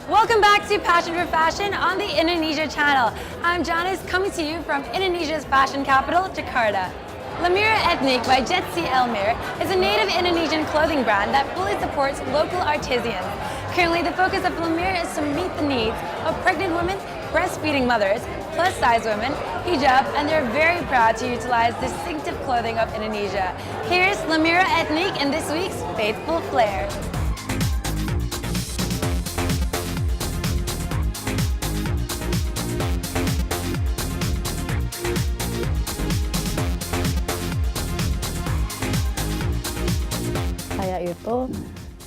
Welcome back to Passion for Fashion on the Indonesia channel. I'm Janice, coming to you from Indonesia's fashion capital, Jakarta. Lamira Ethnic by Jetsi Elmir is a native Indonesian clothing brand that fully supports local artisans. Currently, the focus of Lamira is to meet the needs of pregnant women, breastfeeding mothers, plus-size women, hijab, and they're very proud to utilize distinctive clothing of Indonesia. Here's Lamira Ethnic in this week's Faithful Flair. Saya itu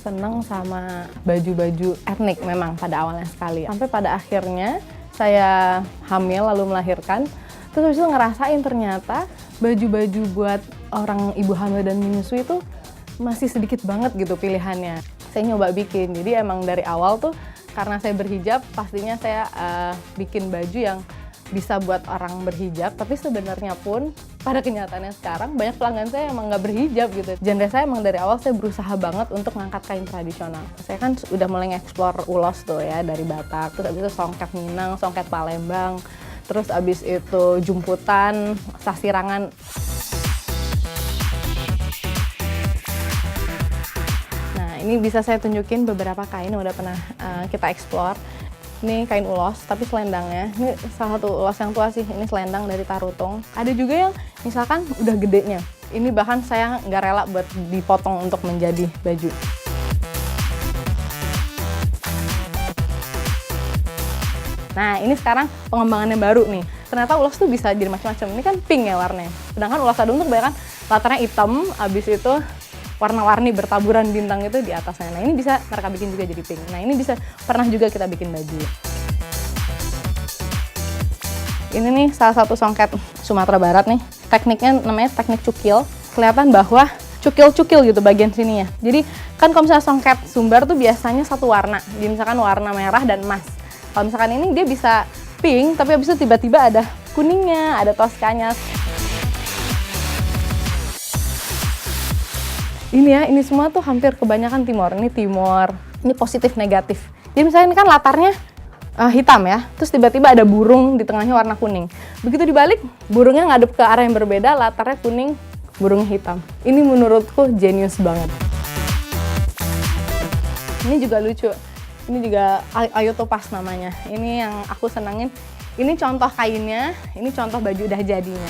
senang sama baju-baju etnik memang pada awalnya sekali. Sampai pada akhirnya saya hamil lalu melahirkan. Terus habis itu ngerasain ternyata baju-baju buat orang ibu hamil dan menyusui itu masih sedikit banget gitu pilihannya. Saya nyoba bikin. Jadi emang dari awal tuh karena saya berhijab pastinya saya bikin baju yang bisa buat orang berhijab, tapi sebenarnya pun pada kenyataannya sekarang banyak pelanggan saya emang nggak berhijab gitu. Genre saya emang dari awal saya berusaha banget untuk ngangkat kain tradisional. Saya kan udah mulai nge-explore ulos tuh ya, dari Batak, terus abis itu songket Minang, songket Palembang, terus abis itu jumputan, sasirangan. Nah ini bisa saya tunjukin beberapa kain yang udah pernah kita explore. Ini kain ulos, tapi selendangnya, ini salah satu ulos yang tua sih, ini selendang dari Tarutung. Ada juga yang misalkan udah gedenya, ini bahkan saya nggak rela buat dipotong untuk menjadi baju. Nah ini sekarang pengembangannya baru nih, ternyata ulos tuh bisa jadi macam-macam, ini kan pink ya warnanya. Sedangkan ulos Sadung tuh kebanyakan latarnya hitam, abis itu warna-warni bertaburan bintang itu di atasnya. Nah ini bisa mereka bikin juga jadi pink. Nah ini bisa pernah juga kita bikin baju. Ini nih salah satu songket Sumatera Barat nih. Tekniknya namanya teknik cukil. Kelihatan bahwa cukil-cukil gitu bagian sininya. Jadi kan kalau misalnya songket Sumbar tuh biasanya satu warna. Jadi misalkan warna merah dan emas. Kalau misalkan ini dia bisa pink, tapi habis itu tiba-tiba ada kuningnya, ada toskanya. Ini ya, ini semua tuh hampir kebanyakan Timor. Ini Timor, ini positif negatif. Jadi misalnya ini kan latarnya hitam ya, terus tiba-tiba ada burung di tengahnya warna kuning. Begitu dibalik, burungnya ngadep ke arah yang berbeda, latarnya kuning, burungnya hitam. Ini menurutku jenius banget. Ini juga lucu. Ini juga Ayo Topas namanya. Ini yang aku senangin. Ini contoh kainnya, ini contoh baju udah jadinya.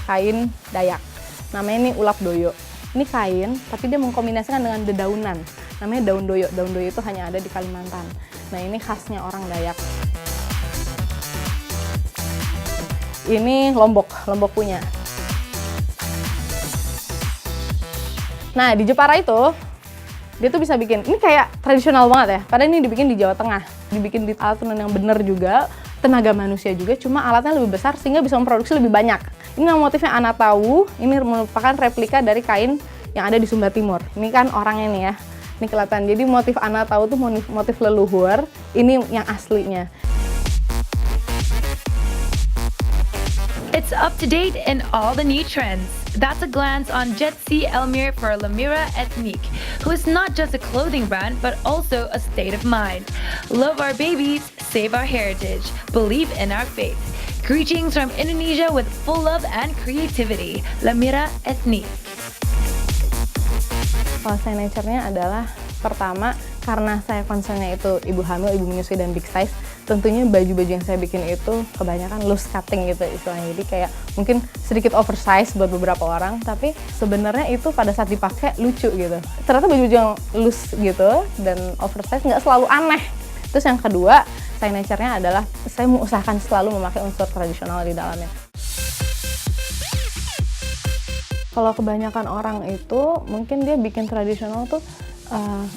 Kain Dayak. Namanya ini Ulap Doyo. Ini kain, tapi dia mengkombinasikan dengan dedaunan. Namanya daun doyo. Daun doyo itu hanya ada di Kalimantan. Nah ini khasnya orang Dayak. Ini Lombok punya. Nah di Jepara itu, dia tuh bisa bikin, ini kayak tradisional banget ya. Padahal ini dibikin di Jawa Tengah. Dibikin di alat tenun yang bener juga, tenaga manusia juga, cuma alatnya lebih besar sehingga bisa memproduksi lebih banyak. Ini motifnya Anatawu, ini merupakan replika dari kain yang ada di Sumba Timur. Ini kan orangnya nih ya, ini kelihatan. Jadi motif Anatawu tuh motif leluhur, ini yang aslinya. It's up to date in all the new trends. That's a glance on Jetsi Elmir for Lamira Ethnic, who is not just a clothing brand, but also a state of mind. Love our babies, save our heritage, believe in our faith. Greetings from Indonesia with full love and creativity. Lamira Ethnic. Kalau saya nature-nya adalah pertama, karena saya concern-nya itu ibu hamil, ibu menyusui, dan big size, tentunya baju-baju yang saya bikin itu kebanyakan loose cutting gitu istilahnya. Jadi kayak mungkin sedikit oversize buat beberapa orang, tapi sebenarnya itu pada saat dipakai lucu gitu. Ternyata baju-baju yang loose gitu dan oversize nggak selalu aneh. Terus yang kedua, saya nature-nya adalah saya mengusahakan selalu memakai unsur tradisional di dalamnya. Kalau kebanyakan orang itu mungkin dia bikin tradisional tuh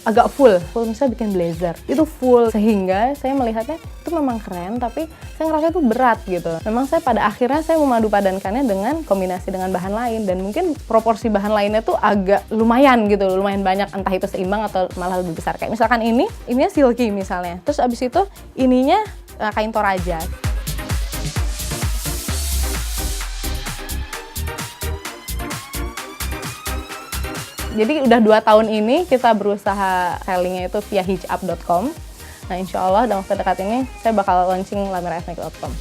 agak full misalnya bikin blazer itu full, sehingga saya melihatnya itu memang keren, tapi saya ngerasa itu berat gitu. Memang saya pada akhirnya saya memadu padankannya dengan kombinasi dengan bahan lain, dan mungkin proporsi bahan lainnya tuh agak lumayan gitu, lumayan banyak, entah itu seimbang atau malah lebih besar. Kayak misalkan ininya silky misalnya, terus abis itu ininya kain toraja. Jadi udah 2 tahun ini kita berusaha sellingnya itu via hitchup.com. Nah insya Allah dalam waktu dekat ini saya bakal launching lamiraethnic.com.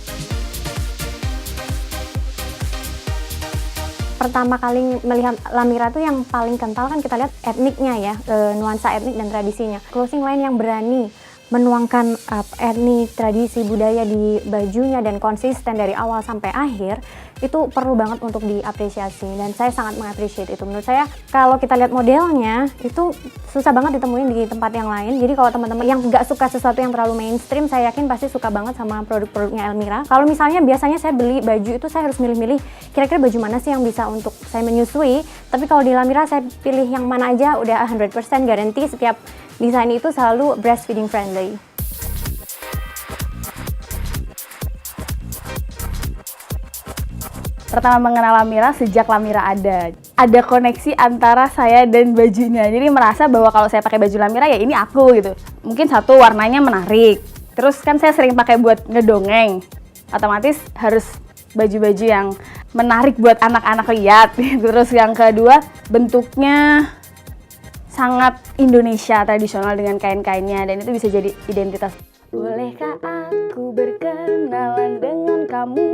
Pertama kali melihat Lamira tuh yang paling kental kan kita lihat etniknya ya, nuansa etnik dan tradisinya. Clothing line yang berani menuangkan etnik, tradisi, budaya di bajunya dan konsisten dari awal sampai akhir, itu perlu banget untuk diapresiasi dan saya sangat mengapresiasi itu. Menurut saya kalau kita lihat modelnya itu susah banget ditemuin di tempat yang lain. Jadi kalau teman-teman yang nggak suka sesuatu yang terlalu mainstream, saya yakin pasti suka banget sama produk-produknya Elmira. Kalau misalnya biasanya saya beli baju itu saya harus milih-milih kira-kira baju mana sih yang bisa untuk saya menyusui. Tapi kalau di Lamira saya pilih yang mana aja udah 100% garanti, setiap desain itu selalu breastfeeding friendly. Pertama mengenal Lamira sejak Lamira ada. Ada koneksi antara saya dan bajunya. Jadi merasa bahwa kalau saya pakai baju Lamira ya ini aku gitu. Mungkin satu warnanya menarik. Terus kan saya sering pakai buat ngedongeng. Otomatis harus baju-baju yang menarik buat anak-anak lihat. Terus yang kedua bentuknya sangat Indonesia tradisional dengan kain-kainnya dan itu bisa jadi identitas. Bolehkah aku berkenalan dengan kamu?